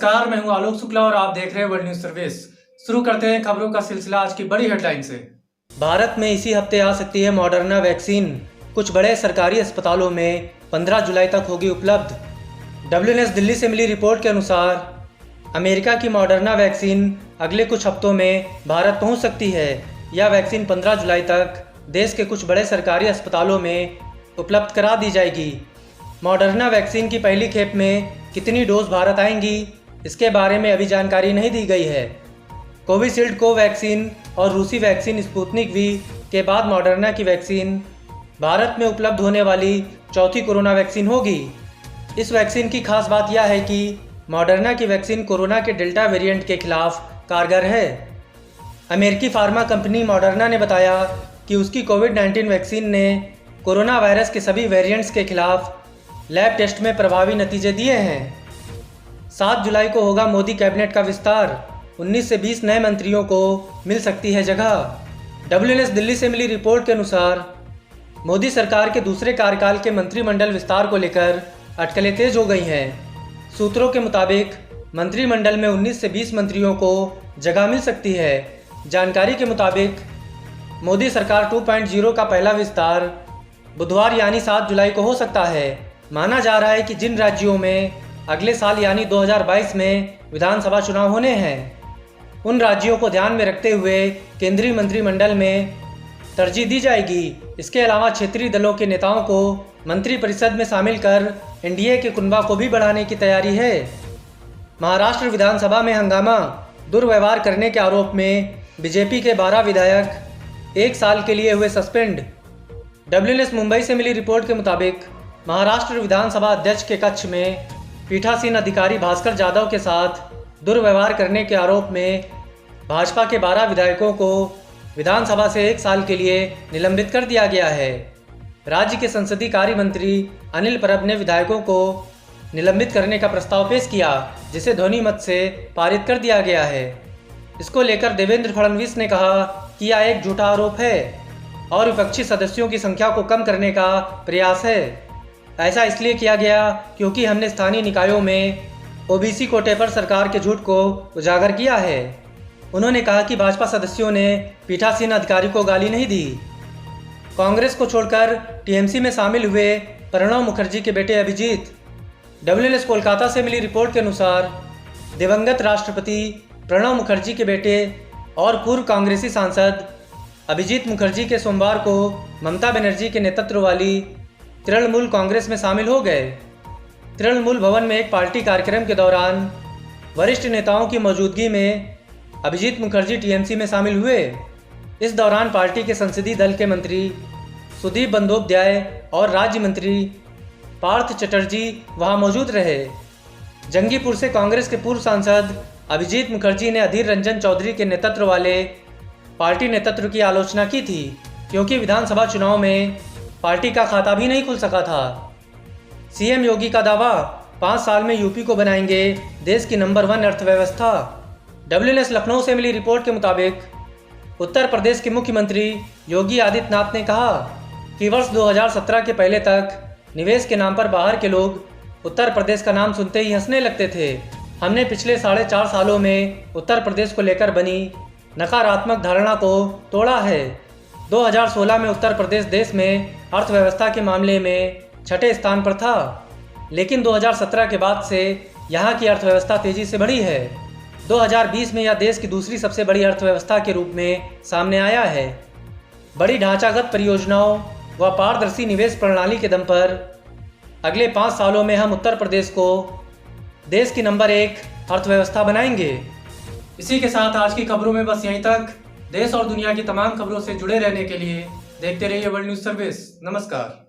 नमस्कार, मैं हूं आलोक शुक्ला और आप देख रहे हैं वर्ल्ड न्यूज सर्विस। शुरू करते हैं खबरों का सिलसिला आज की बड़ी हेडलाइन से। भारत में इसी हफ्ते आ सकती है मॉडर्ना वैक्सीन। कुछ बड़े सरकारी अस्पतालों में 15 जुलाई तक होगी उपलब्ध। WNS दिल्ली से मिली रिपोर्ट के अनुसार अमेरिका की मॉडर्ना वैक्सीन अगले कुछ हफ्तों में भारत पहुंच सकती है। यह वैक्सीन 15 जुलाई तक देश के कुछ बड़े सरकारी अस्पतालों में उपलब्ध करा दी जाएगी। मॉडर्ना वैक्सीन की पहली खेप में कितनी डोज भारत आएंगी, इसके बारे में अभी जानकारी नहीं दी गई है। कोविशील्ड कोवैक्सीन और रूसी वैक्सीन स्पुतनिक वी के बाद मॉडर्ना की वैक्सीन भारत में उपलब्ध होने वाली चौथी कोरोना वैक्सीन होगी। इस वैक्सीन की खास बात यह है कि मॉडर्ना की वैक्सीन कोरोना के डेल्टा वेरिएंट के खिलाफ कारगर है। अमेरिकी फार्मा कंपनी मॉडर्ना ने बताया कि उसकी कोविड-19 वैक्सीन ने कोरोना वायरस के सभी वेरिएंट्स के खिलाफ लैब टेस्ट में प्रभावी नतीजे दिए हैं। 7 जुलाई को होगा मोदी कैबिनेट का विस्तार। 19 से 20 नए मंत्रियों को मिल सकती है जगह। WNS दिल्ली से मिली रिपोर्ट के अनुसार मोदी सरकार के दूसरे कार्यकाल के मंत्रिमंडल विस्तार को लेकर अटकलें तेज हो गई हैं। सूत्रों के मुताबिक मंत्रिमंडल में 19 से 20 मंत्रियों को जगह मिल सकती है। जानकारी के मुताबिक मोदी सरकार 2.0 का पहला विस्तार बुधवार यानी 7 जुलाई को हो सकता है। माना जा रहा है कि जिन राज्यों में अगले साल यानी 2022 में विधानसभा चुनाव होने हैं, उन राज्यों को ध्यान में रखते हुए केंद्रीय मंत्रिमंडल में तरजीह दी जाएगी। इसके अलावा क्षेत्रीय दलों के नेताओं को मंत्रिपरिषद में शामिल कर NDA के कुनबा को भी बढ़ाने की तैयारी है। महाराष्ट्र विधानसभा में हंगामा, दुर्व्यवहार करने के आरोप में बीजेपी के 12 विधायक 1 साल के लिए हुए सस्पेंड। WNS मुंबई से मिली रिपोर्ट के मुताबिक महाराष्ट्र विधानसभा अध्यक्ष के कक्ष में पीठासीन अधिकारी भास्कर जाधव के साथ दुर्व्यवहार करने के आरोप में भाजपा के 12 विधायकों को विधानसभा से 1 साल के लिए निलंबित कर दिया गया है। राज्य के संसदीय कार्य मंत्री अनिल परब ने विधायकों को निलंबित करने का प्रस्ताव पेश किया, जिसे ध्वनि मत से पारित कर दिया गया है। इसको लेकर देवेंद्र फडणवीस ने कहा कि यह एक झूठा आरोप है और विपक्षी सदस्यों की संख्या को कम करने का प्रयास है। ऐसा इसलिए किया गया क्योंकि हमने स्थानीय निकायों में OBC कोटे पर सरकार के झूठ को उजागर किया है। उन्होंने कहा कि भाजपा सदस्यों ने पीठासीन अधिकारी को गाली नहीं दी। कांग्रेस को छोड़कर TMC में शामिल हुए प्रणब मुखर्जी के बेटे अभिजीत। WNS कोलकाता से मिली रिपोर्ट के अनुसार दिवंगत राष्ट्रपति प्रणब मुखर्जी के बेटे और पूर्व कांग्रेसी सांसद अभिजीत मुखर्जी के सोमवार को ममता बनर्जी के नेतृत्व वाली तृणमूल कांग्रेस में शामिल हो गए। तृणमूल भवन में एक पार्टी कार्यक्रम के दौरान वरिष्ठ नेताओं की मौजूदगी में अभिजीत मुखर्जी TMC में शामिल हुए। इस दौरान पार्टी के संसदीय दल के मंत्री सुदीप बंदोपाध्याय और राज्य मंत्री पार्थ चटर्जी वहां मौजूद रहे। जंगीपुर से कांग्रेस के पूर्व सांसद अभिजीत मुखर्जी ने अधीर रंजन चौधरी के नेतृत्व वाले पार्टी नेतृत्व की आलोचना की थी, क्योंकि विधानसभा चुनाव में पार्टी का खाता भी नहीं खुल सका था। CM योगी का दावा, 5 साल में यूपी को बनाएंगे देश की नंबर 1 अर्थव्यवस्था। WNS लखनऊ से मिली रिपोर्ट के मुताबिक उत्तर प्रदेश के मुख्यमंत्री योगी आदित्यनाथ ने कहा कि वर्ष 2017 के पहले तक निवेश के नाम पर बाहर के लोग उत्तर प्रदेश का नाम सुनते ही हंसने लगते थे। हमने पिछले 4.5 सालों में उत्तर प्रदेश को लेकर बनी नकारात्मक धारणा को तोड़ा है। 2016 में उत्तर प्रदेश देश में अर्थव्यवस्था के मामले में 6ठे स्थान पर था, लेकिन 2017 के बाद से यहाँ की अर्थव्यवस्था तेजी से बढ़ी है। 2020 में यह देश की दूसरी सबसे बड़ी अर्थव्यवस्था के रूप में सामने आया है। बड़ी ढांचागत परियोजनाओं व पारदर्शी निवेश प्रणाली के दम पर अगले 5 सालों में हम उत्तर प्रदेश को देश की नंबर 1 अर्थव्यवस्था बनाएंगे। इसी के साथ आज की खबरों में बस यहीं तक। देश और दुनिया की तमाम खबरों से जुड़े रहने के लिए देखते रहिए वर्ल्ड न्यूज सर्विस। नमस्कार।